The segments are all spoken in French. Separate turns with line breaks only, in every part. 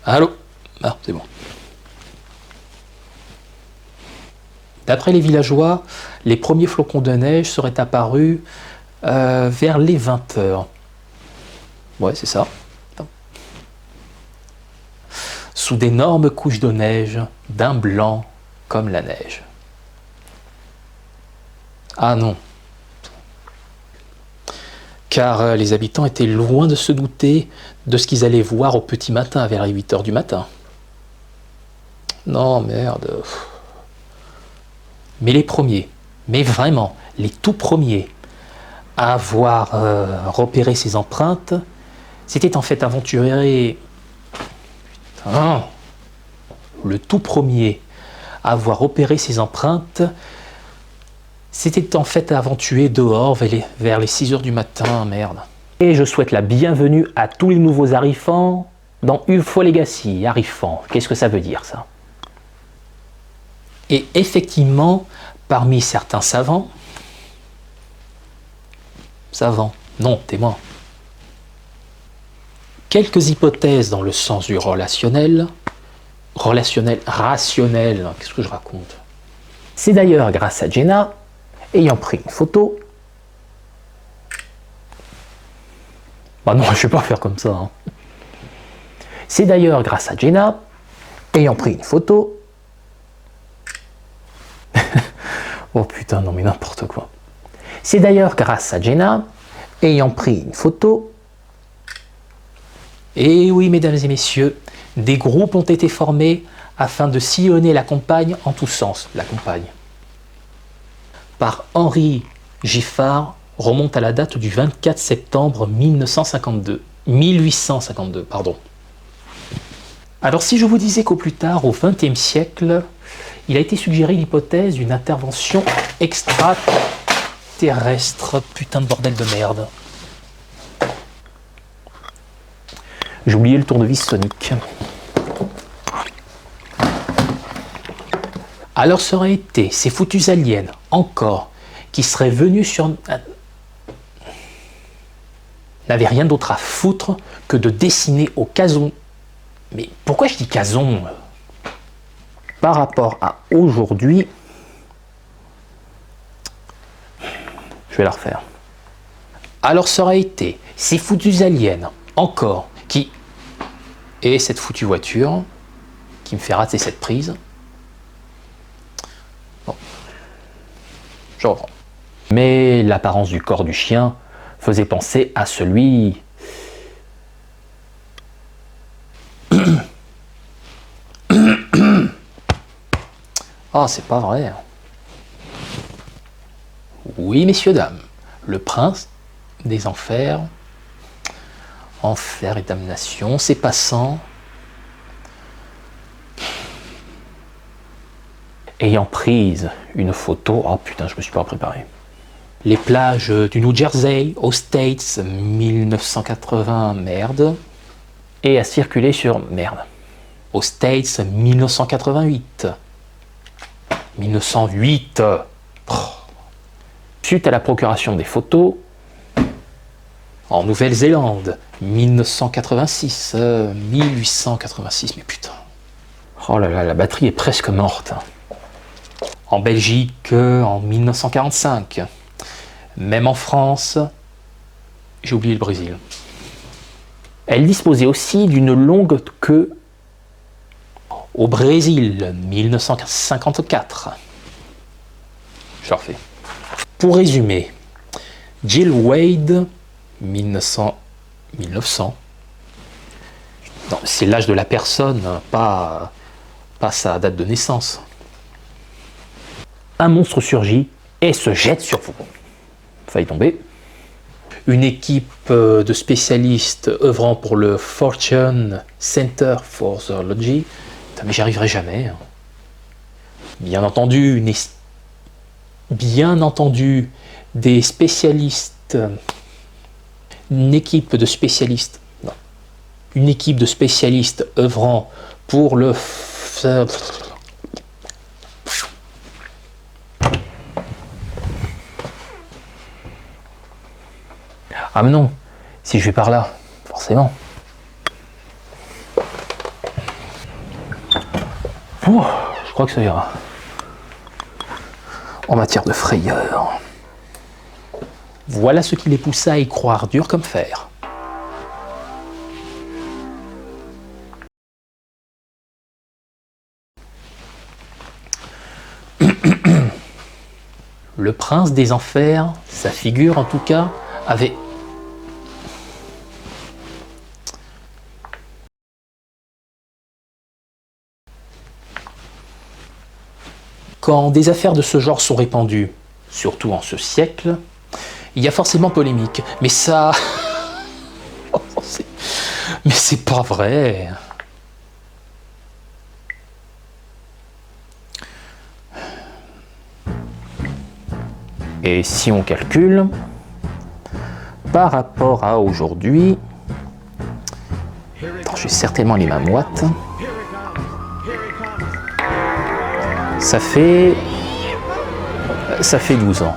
Allô? Ah, c'est bon. D'après les villageois, les premiers flocons de neige seraient apparus vers les 20 heures. Ouais, c'est ça. Sous d'énormes couches de neige, d'un blanc comme la neige. Ah non. Car les habitants étaient loin de se douter de ce qu'ils allaient voir au petit matin, vers les 8 heures du matin. Non, merde. Mais les premiers, mais vraiment, les tout premiers à avoir repéré ces empreintes, c'était en fait aventuré. Putain. Le tout premier à avoir repéré ces empreintes, c'était en fait aventuré dehors vers les 6 heures du matin, merde. Et je souhaite la bienvenue à tous les nouveaux arrivants dans UFO Legacy. Arrivants, qu'est-ce que ça veut dire ça? Et effectivement, parmi certains savants, non, témoins, quelques hypothèses dans le sens du rationnel, rationnel, qu'est-ce que je raconte? C'est d'ailleurs grâce à Jenna, ayant pris une photo, bah non, je vais pas faire comme ça. Hein. C'est d'ailleurs grâce à Jenna, ayant pris une photo, oh putain, non mais n'importe quoi. C'est d'ailleurs grâce à Jenna, ayant pris une photo, et oui, mesdames et messieurs, des groupes ont été formés afin de sillonner la campagne en tous sens. La campagne. Par Henri Giffard, remonte à la date du 24 septembre 1852, pardon. Alors si je vous disais qu'au plus tard, au XXe siècle, il a été suggéré l'hypothèse d'une intervention extraterrestre. Putain de bordel de merde. J'ai oublié le tournevis sonique. Alors ça aurait été ces foutus aliens, encore, qui seraient venus sur... n'avaient rien d'autre à foutre que de dessiner au cason. Mais pourquoi je dis cason? Par rapport à aujourd'hui, je vais la refaire. Alors ça aurait été ces foutus aliens, encore, qui... et cette foutue voiture, qui me fait rater cette prise. Bon, je reprends. Mais l'apparence du corps du chien faisait penser à celui... Ah, c'est pas vrai. Oui, messieurs, dames, le prince des enfers, enfer et damnation, c'est passant. Ayant prise une photo, oh putain, je me suis pas préparé. Les plages du New Jersey, aux States, 1980, merde. Et a circulé sur, merde, aux States, 1988. 1908. Oh. Suite à la procuration des photos, en Nouvelle-Zélande, 1986, 1886, mais putain. Oh là là, la batterie est presque morte. En Belgique, en 1945. Même en France, j'ai oublié le Brésil. Elle disposait aussi d'une longue queue au Brésil, 1954. Je le refais. Pour résumer, Jill Wade, 1900. Non, c'est l'âge de la personne, pas sa date de naissance. Un monstre surgit et se jette sur vous. Failli tomber. Une équipe de spécialistes œuvrant pour le Fortune Center for Zoology. Putain, mais j'y arriverai jamais. Bien entendu, des spécialistes. Une équipe de spécialistes œuvrant pour le... Ah mais non, si je vais par là, forcément. Ouh, je crois que ça ira. En matière de frayeur. Voilà ce qui les poussa à y croire dur comme fer. Le prince des enfers, sa figure en tout cas, avait... Quand des affaires de ce genre sont répandues, surtout en ce siècle, il y a forcément polémique. Mais ça... Mais c'est pas vrai. Et si on calcule, par rapport à aujourd'hui, j'ai certainement les mains moites, ça fait 12 ans.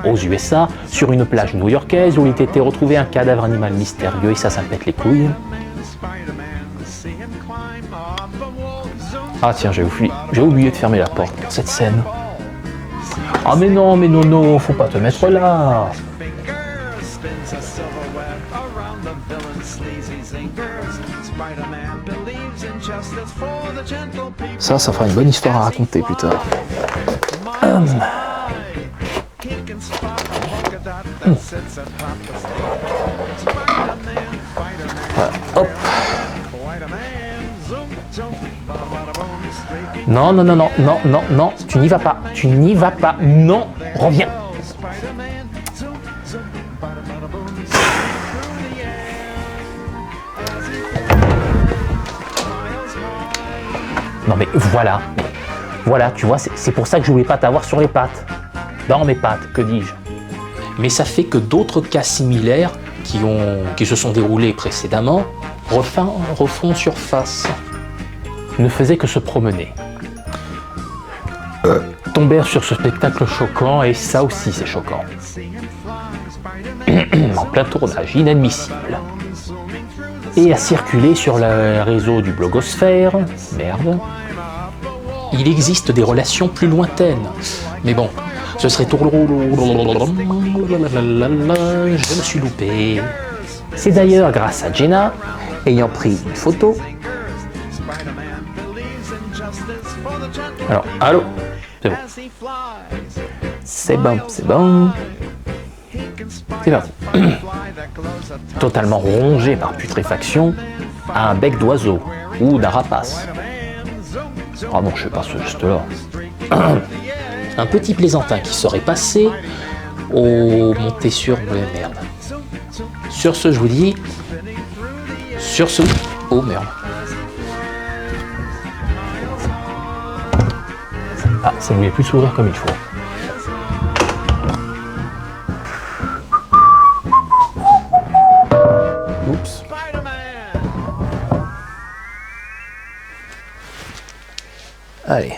Aux USA, sur une plage new-yorkaise où il était retrouvé un cadavre animal mystérieux et ça pète les couilles. Ah tiens, j'ai oublié de fermer la porte pour cette scène. Ah mais non, faut pas te mettre là. Ça fera une bonne histoire à raconter plus tard. Voilà, hop. Non, tu n'y vas pas, non, reviens. Non mais voilà, tu vois, c'est pour ça que je voulais pas t'avoir sur les pattes. Dans mes pattes, que dis-je. Mais ça fait que d'autres cas similaires qui se sont déroulés précédemment refont surface. Ne faisaient que se promener. Tombèrent sur ce spectacle choquant et ça aussi c'est choquant. En plein tournage, inadmissible. Et à circuler sur le réseau du blogosphère, merde. Il existe des relations plus lointaines, mais bon, ce serait trop... Je me suis loupé. C'est d'ailleurs grâce à Jenna, ayant pris une photo. Alors, allô? C'est bon. C'est bon. C'est parti. Totalement rongé par putréfaction, à un bec d'oiseau ou d'un rapace. Ah non, je fais pas ce geste-là. Un petit plaisantin qui serait passé au monté sur... merde. Sur ce, je vous dis... Sur ce... Oh merde. Ah, ça ne voulait plus s'ouvrir comme il faut. Oups. Allez.